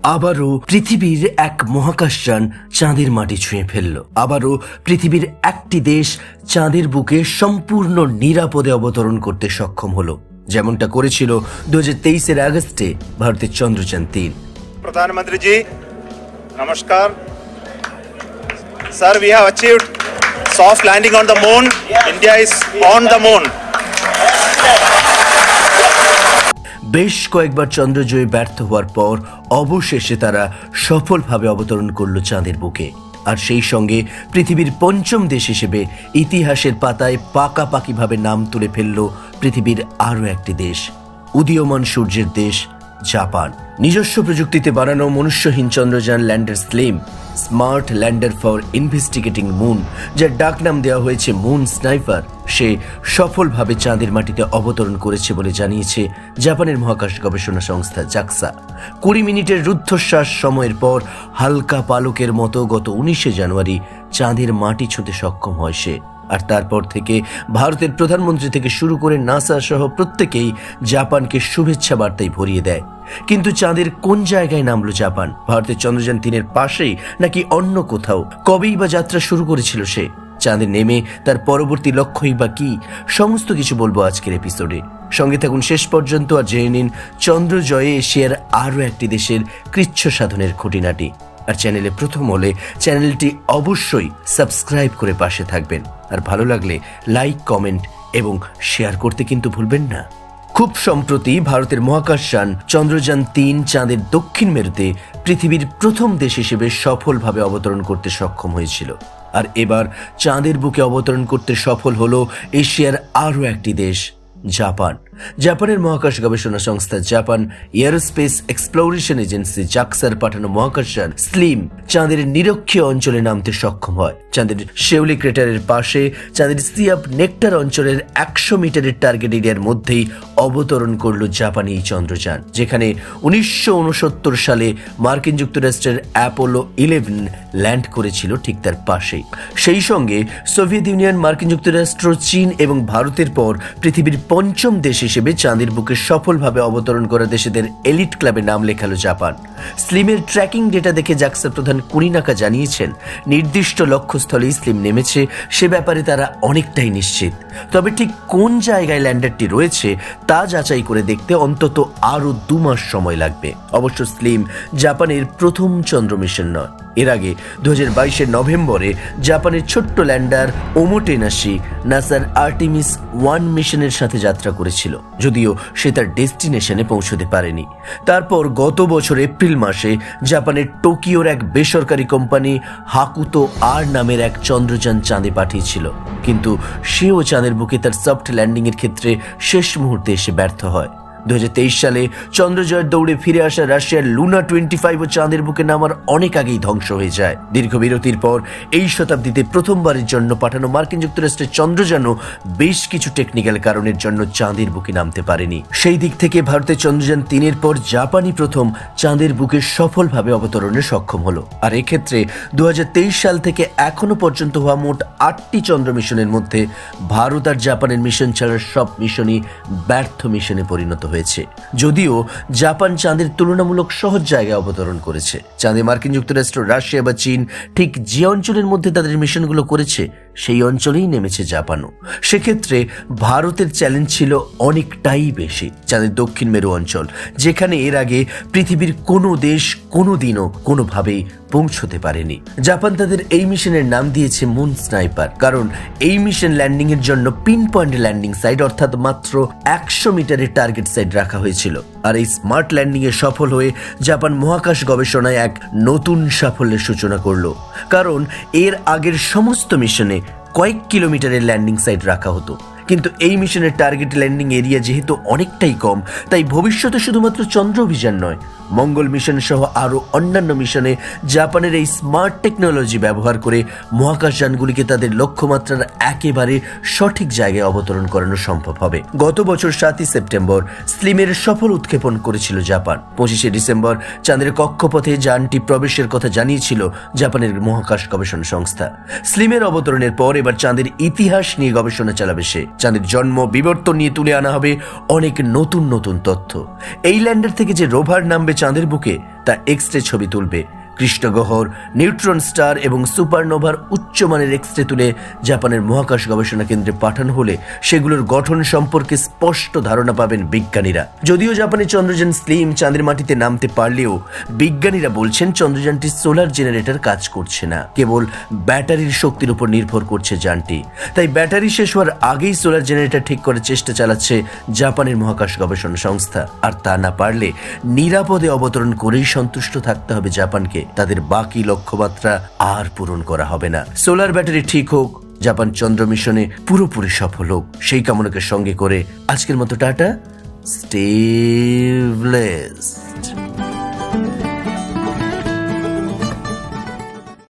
আবারও পৃথিবীর এক মহাকাশযান চাঁদের মাটি ছুঁয়ে ফেলল। আবারও পৃথিবীর একটি দেশ চাঁদের বুকে সম্পূর্ণ নিরাপদে অবতরণ করতে সক্ষম হলো, যেমনটা করেছিল 2023 আগস্টে ভারতের চন্দ্রযান-3। प्रधानमंत्री जी नमस्कार sir, we have achieved soft landing on the moon. India is on the moon. বেশ কয়েকবার চন্দ্রজয়ে ব্যর্থ হওয়ার পর অবশেষে তারা সফলভাবে অবতরণ করল চাঁদের বুকে। আর সেই সঙ্গে পৃথিবীর পঞ্চম দেশ হিসেবে ইতিহাসের পাতায় পাকাপাকিভাবে নাম তুলে ফেলল পৃথিবীর আরও একটি দেশ, উদীয়মান সূর্যের দেশ জাপান। নিজস্ব প্রযুক্তিতে বানানো মনুষ্যহীন চন্দ্রযান lander SLIM, smart lander for investigating moon, যার ডাকনাম দেওয়া হয়েছে মুন স্নাইপার, সে সফলভাবে চাঁদের মাটিতে অবতরণ করেছে বলে জানিয়েছে জাপানের মহাকাশ গবেষণা সংস্থা জাক্সা। 20 মিনিটের রুদ্ধশ্বাস সময়ের পর হালকা পালকের মতো গত 19শে জানুয়ারি চাঁদের মাটি ছুঁতে সক্ষম হয় সে। আর তারপর থেকে ভারতের প্রধানমন্ত্রী থেকে শুরু করে নাসা সহ প্রত্যেকেই জাপানকে শুভেচ্ছা বার্তায় ভরিয়ে দেয়। কিন্তু চাঁদের কোন জায়গায় নামলো জাপান? ভারতের চন্দ্রযান-3-এর পাশেই নাকি অন্য কোথাও? কবেই বা যাত্রা শুরু করেছিল সে? চাঁদে নেমে তার পরবর্তী লক্ষ্যই বা কি? সমস্ত কিছু বলবো আজকের এপিসোডে। সঙ্গে থাকুন শেষ পর্যন্ত আর জেনে নিন চন্দ্রজয়ে এশিয়ার আরও একটি দেশের কৃচ্ছ সাধনের খুঁটিনাটি। আর চ্যানেলে প্রথম হলে চ্যানেলটি অবশ্যই সাবস্ক্রাইব করে পাশে থাকবেন, আর ভালো লাগলে লাইক, কমেন্ট এবং শেয়ার করতে কিন্তু ভুলবেন না। খুব সম্প্রতি ভারতের মহাকাশযান চন্দ্রযান-3 চাঁদের দক্ষিণ মেরুতে পৃথিবীর প্রথম দেশ হিসেবে সফলভাবে অবতরণ করতে সক্ষম হয়েছিল। আর এবার চাঁদের বুকে অবতরণ করতে সফল হলো এশিয়ার আরও একটি দেশ, জাপান। জাপানের মহাকাশ গবেষণা সংস্থা জাপান এয়ারোস্পেস এক্সপ্লোরেশন এজেন্সি জাক্সার পাঠানো মহাকাশযান স্লিম চাঁদের নিরক্ষীয় অঞ্চলে নামতে সক্ষম হয়। চাঁদের শেউলি ক্রেটারের পাশে চাঁদের সিয়াপ নেকটার অঞ্চলের 100 মিটারের টার্গেট এরিয়ার মধ্যেই অবতরণ করল জাপানি এই চন্দ্রযান, যেখানে 1969 সালে মার্কিন যুক্তরাষ্ট্রের অ্যাপোলো 11 ল্যান্ড করেছিল ঠিক তার পাশেই। সেই সঙ্গে সোভিয়েত ইউনিয়ন, মার্কিন যুক্তরাষ্ট্র, চীন এবং ভারতের পর পৃথিবীর পঞ্চম দেশ হিসেবে চাঁদের বুকে সফলভাবে অবতরণ করা দেশেদের এলিট ক্লাবে নাম লেখালো জাপান। স্লিমের ট্র্যাকিং ডেটা দেখে জাক্সার প্রধান কুনিনাকা জানিয়েছেন, নির্দিষ্ট লক্ষ্যস্থলে স্লিম নেমেছে সে ব্যাপারে তারা অনেকটাই নিশ্চিত। তবে ঠিক কোন জায়গায় ল্যান্ডারটি রয়েছে তা যাচাই করে দেখতে অন্তত আরও 2 মাস সময় লাগবে। অবশ্য স্লিম জাপানের প্রথম চন্দ্র মিশন নয়। এর আগে 2022 নভেম্বরে জাপানের ছোট্ট ল্যান্ডার ওমোটেনাশি নাসার আর্টেমিস 1 মিশনের সাথে যাত্রা করেছিল, যদিও সে তার ডেস্টিনেশনে পৌঁছতে পারেনি। তারপর গত বছর এপ্রিল মাসে জাপানের টোকিওর এক বেসরকারি কোম্পানি হাকুতো আর নামের এক চন্দ্রযান চাঁদে পাঠিয়েছিল, কিন্তু সেও চাঁদের বুকে তার সফট ল্যান্ডিং এর ক্ষেত্রে শেষ মুহূর্তে এসে ব্যর্থ হয়। 2023 সালে চন্দ্রজয়ের দৌড়ে ফিরে আসা রাশিয়ার লুনা 25 ও চাঁদের বুকে নামার অনেক আগেই ধ্বংস হয়ে যায়। দীর্ঘ বিরতির পর এই শতাব্দীতে প্রথমবারের জন্য পাঠানো মার্কিন যুক্তরাষ্ট্রের চন্দ্রযানও বেশ কিছু টেকনিক্যাল কারণের জন্য চাঁদের বুকে নামতে পারেনি। সেই দিক থেকে ভারতের চন্দ্রযান-3-এর পর জাপানি প্রথম চাঁদের বুকে সফলভাবে অবতরণে সক্ষম হলো। আর এক্ষেত্রে 2023 সাল থেকে এখনো পর্যন্ত হওয়া মোট 8টি চন্দ্র মিশনের মধ্যে ভারত আর জাপানের মিশন ছাড়া সব মিশনই ব্যর্থ মিশনে পরিণত হয়েছে। যদিও জাপান চাঁদের তুলনামূলক সহজ জায়গায় অবতরণ করেছে। চাঁদে মার্কিন যুক্তরাষ্ট্র, রাশিয়া বা চীন ঠিক যে অঞ্চলের মধ্যে তাদের মিশনগুলো করেছে সেই অঞ্চলেই নেমেছে জাপানও। সেক্ষেত্রে ভারতের চ্যালেঞ্জ ছিল অনেকটাই বেশি। চাঁদের দক্ষিণ মেরু অঞ্চল, যেখানে এর আগে পৃথিবীর কোনো দেশ কোনোদিনও কোনোভাবেই পৌঁছতে পারেনি। জাপান তাদের এই মিশনের নাম দিয়েছে মুন স্নাইপার, কারণ এই মিশন ল্যান্ডিং এর জন্য পিন পয়েন্ট ল্যান্ডিং সাইট অর্থাৎ মাত্র 100 মিটারের টার্গেট সাইট রাখা হয়েছিল। আর এই স্মার্ট ল্যান্ডিং এ সফল হয়ে জাপান মহাকাশ গবেষণায় এক নতুন সাফল্যের সূচনা করলো, কারণ এর আগের সমস্ত মিশনে কয়েক কিলোমিটারের ল্যান্ডিং সাইট রাখা হতো, কিন্তু এই মিশনের টার্গেট ল্যান্ডিং এরিয়া যেহেতু অনেকটাই কম, তাই ভবিষ্যতে শুধুমাত্র চন্দ্র অভিযান নয়, মঙ্গল মিশন সহ আরও অন্যান্য মিশনে জাপানের এই স্মার্ট টেকনোলজি ব্যবহার করে মহাকাশযানগুলিকে তাদের লক্ষ্যমাত্রার একেবারে সঠিক জায়গায় অবতরণ করানো সম্ভব হবে। গত বছর 7ই সেপ্টেম্বর স্লিমের সফল উৎক্ষেপণ করেছিল জাপান। 25শে ডিসেম্বর চাঁদের কক্ষপথে যানটি প্রবেশের কথা জানিয়েছিল জাপানের মহাকাশ গবেষণা সংস্থা। স্লিমের অবতরণের পর এবার চাঁদের ইতিহাস নিয়ে গবেষণা চালাবে সে। চাঁদের জন্ম, বিবর্তন নিয়ে তুলে আনা হবে অনেক নতুন নতুন তথ্য। এই ল্যান্ডার থেকে যে রোভার নামবে চাঁদের বুকে তা এক্স রে ছবি তুলবে। কৃষ্ণগহ্বর, নিউট্রন স্টার এবং সুপারনোভার উচ্চমানের এক্স-রে তুলে জাপানের মহাকাশ গবেষণা কেন্দ্রে পাঠানো হলে সেগুলোর গঠন সম্পর্কে স্পষ্ট ধারণা পাবেন বিজ্ঞানীরা। যদিও জাপানি চন্দ্রযান স্লিম চাঁদের মাটিতে নামতে পারলেও বিজ্ঞানীরা বলছেন চন্দ্রযানটির সোলার জেনারেটর কাজ করছে না, কেবল ব্যাটারির শক্তির উপর নির্ভর করছে যানটি। তাই ব্যাটারি শেষ হওয়ার আগেই সোলার জেনারেটর ঠিক করার চেষ্টা চালাচ্ছে জাপানের মহাকাশ গবেষণা সংস্থা। আর তা না পারলে নিরাপদে অবতরণ করেই সন্তুষ্ট থাকতে হবে জাপানকে। তাদের বাকি লক্ষ্যমাত্রা আর পূরণ করা হবে না। সোলার ব্যাটারি ঠিক হোক, জাপান চন্দ্র মিশনে পুরোপুরি সফল হোক, সেই কামনাকে সঙ্গে করে আজকের মতো টাটা, স্টে ব্লেসড।